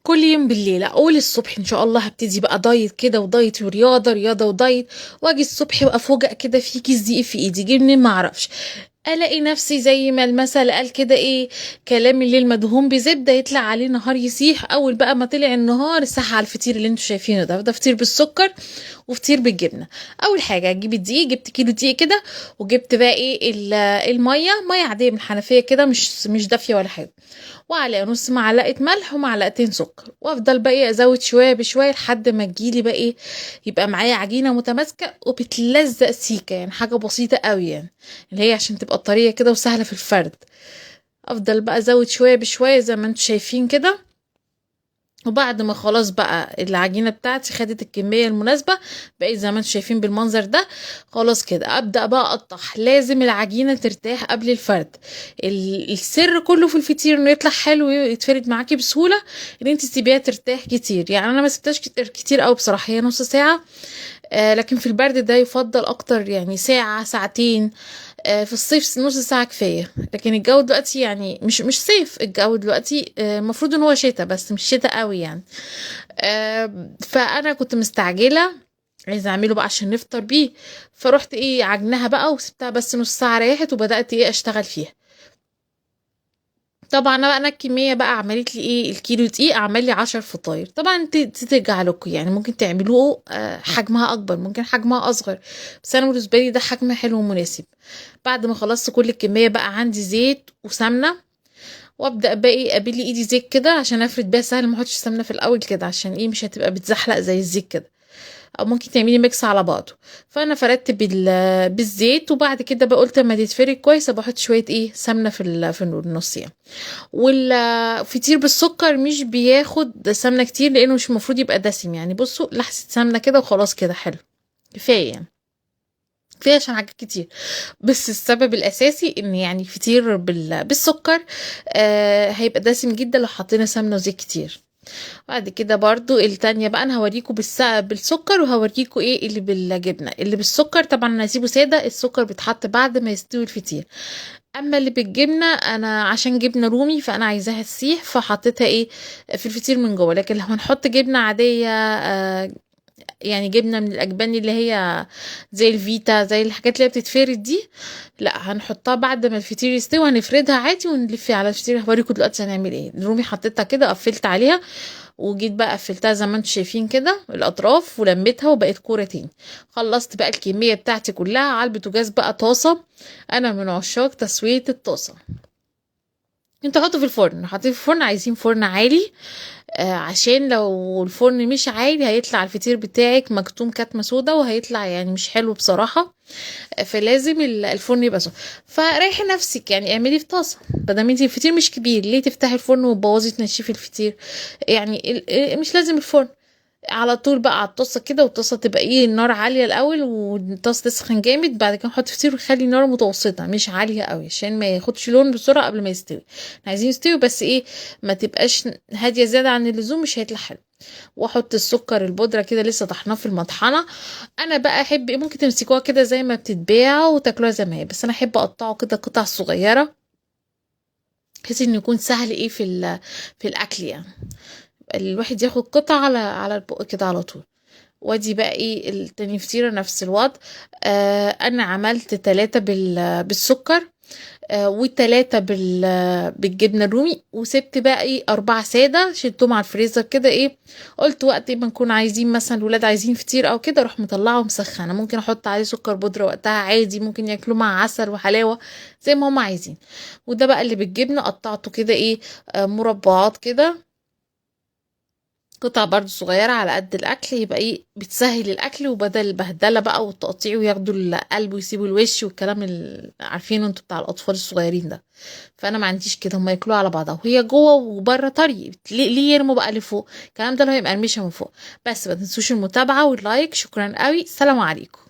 كل يوم بالليل اقول الصبح ان شاء الله هبتدي بقى دايت كده، ودايت ورياضه، رياضه ودايت، واجي الصبح بقى فوجئ كده في كيس دقيق في ايدي، جه منين ما اعرفش. الاقي نفسي زي ما المثل قال كده، ايه، كلام الليل مدهون بزبده يطلع عليه نهار يسيح. اول بقى ما طلع النهار صح على الفطير اللي انتوا شايفينه ده فطير بالسكر وفطير بالجبنه. اول حاجه اجيب الدقيق، جبت كيلو دقيق كده، وجبت بقى ايه ميه عاديه من الحنفيه كده، مش دافيه ولا حاجه، وعلى نص معلقه ملح ومعلقتين سكر، وافضل بقى ايه ازود شويه بشويه لحد ما تجيلي بقى ايه، يبقى معايا عجينه متماسكه وبتلزق سيكه، يعني حاجه بسيطه قوي يعني، اللي هي عشان تبقى طريه كده وسهله في الفرد. افضل بقى ازود شويه بشويه زي ما انتم شايفين كده. وبعد ما خلاص بقى العجينة بتاعتي خدت الكمية المناسبة، بقيت زي ما انتم شايفين بالمنظر ده، خلاص كده ابدأ بقى اقطع. لازم العجينة ترتاح قبل الفرد. السر كله في الفطير انه يطلع حلو ويتفرد معاكي بسهولة، ان انت تسيبيها ترتاح كتير. يعني انا ما سبتهاش كتير قوي بصراحة، هي نص ساعة. لكن في البرد ده يفضل اكتر، يعني ساعة ساعتين. في الصيف نص ساعة كفاية. لكن الجو دلوقتي يعني مش صيف، الجو دلوقتي المفروض ان هو شتاء، بس مش شتاء قوي يعني. فانا كنت مستعجلة، عايزة اعمله بقى عشان نفطر بيه. فروحت ايه عجنها بقى وسبتها بس نص ساعة ريحت، وبدأت ايه اشتغل فيها. طبعا انا الكميه بقى عملت لي ايه، الكيلو دقيق عمل لي 10 فطاير. طبعا انت ترجع لكم، يعني ممكن تعملوه حجمها اكبر، ممكن حجمها اصغر، بس انا بالنسبه لي ده حجم حلو ومناسب. بعد ما خلصت كل الكميه بقى عندي زيت وسمنه، وابدا بقى ايه ابلي ايدي زيت كده عشان افرد بيها سهل، ما احطش سمنه في الاول كده عشان ايه مش هتبقى بتزحلق زي الزيت كده، او ممكن تعملي ميكس على بعضه. فانا فردت بالزيت، وبعد كده بقى قلت اما تتفرد كويس بحط شويه ايه سمنه في النص يعني. والفطير بالسكر مش بياخد سمنه كتير لانه مش المفروض يبقى دسم، يعني بصوا لحسه سمنه كده وخلاص كده حلو، كفايه يعني، كفايه عشان حاجات كتير. بس السبب الاساسي ان يعني فطير بالسكر هيبقى دسم جدا لو حطينا سمنه وزيت كتير. بعد كده برضو التانية بقى انا هوريكم بالسكر، وهوريكم ايه اللي بالجبنه. اللي بالسكر طبعا انا هسيبه ساده، السكر بيتحط بعد ما يستوي الفطير. اما اللي بالجبنه انا عشان جبنه رومي فانا عايزاها تسيح، فحطيتها ايه في الفطير من جوه. لكن لو هنحط جبنه عاديه يعني جبنه من الاجبان اللي هي زي الفيتا، زي الحاجات اللي هي بتتفرد دي، لا هنحطها بعد ما الفطير يستوي، هنفردها عادي ونلف على الفطير. هوريكم دلوقتي هنعمل ايه. الرومي حطيتها كده قفلت عليها، وجيت بقى قفلتها زي ما انتم شايفين كده الاطراف، ولميتها وبقت كوره تاني. خلصت بقى الكميه بتاعتي كلها على البوتاجاز بقى طاسه، انا من عشاق تسويه الطاسه. انتوا حطوا في الفرن، حاطين في الفرن، عايزين فرن عالي عشان لو الفرن مش عالي هيطلع الفطير بتاعك مكتوم كتمه سودا، وهيطلع يعني مش حلو بصراحه. فلازم الفرن يبقى سخن. فريحي نفسك يعني اعملي في طاسه، بدل ما انتي الفطير مش كبير ليه تفتحي الفرن وتبوظي تنشفي الفطير. يعني مش لازم الفرن، على طول بقى على الطاسه كده، والطاسه تبقى ايه النار عاليه الاول، والطاسه تسخن جامد. بعد كده نحط فطير ونخلي النار متوسطه مش عاليه قوي عشان ما ياخدش لون بسرعه قبل ما يستوي. احنا عايزين يستوي بس ايه ما تبقاش هاديه زياده عن اللزوم، مش هيطلع حلو. واحط السكر البودره كده لسه طحناه في المطحنه. انا بقى احب ممكن تمسكوها كده زي ما بتتباع وتاكلوها زي ما هي، بس انا احب اقطعه كده قطع صغيره بحيث انه يكون سهل ايه في الاكل يعني. الواحد ياخد قطعه على البق كده على طول. وادي بقى ايه التاني فطيرة نفس الوضع. انا عملت 3 بالسكر، و3 بالجبنة الرومي، وسبت بقى ايه 4 سادة شلتهم على الفريزر كده ايه. قلت وقت ما نكون عايزين مثلا الولاد عايزين فطير او كده اروح مطلعه ومسخنه، ممكن احط عليه سكر بودرة وقتها عادي، ممكن ياكلوه مع عسل وحلاوة زي ما هم عايزين. وده بقى اللي بالجبنة قطعته كده ايه مربعات كده، قطع برضو صغيرة على قد الأكل، يبقى ايه بتسهل الأكل، وبدل البهدلة بقى والتقطيع وياخدوا القلب ويسيبوا الوش والكلام اللي عارفينه انتوا بتاع الأطفال الصغيرين ده. فأنا ما عنديش كده، هما ياكلوها على بعضها وهي جوه وبره طري. ليه يرموا بقى لفوق الكلام ده لو هي مقرمشة من فوق. بس ما تنسوش المتابعة واللايك. شكرا قوي، سلام عليكم.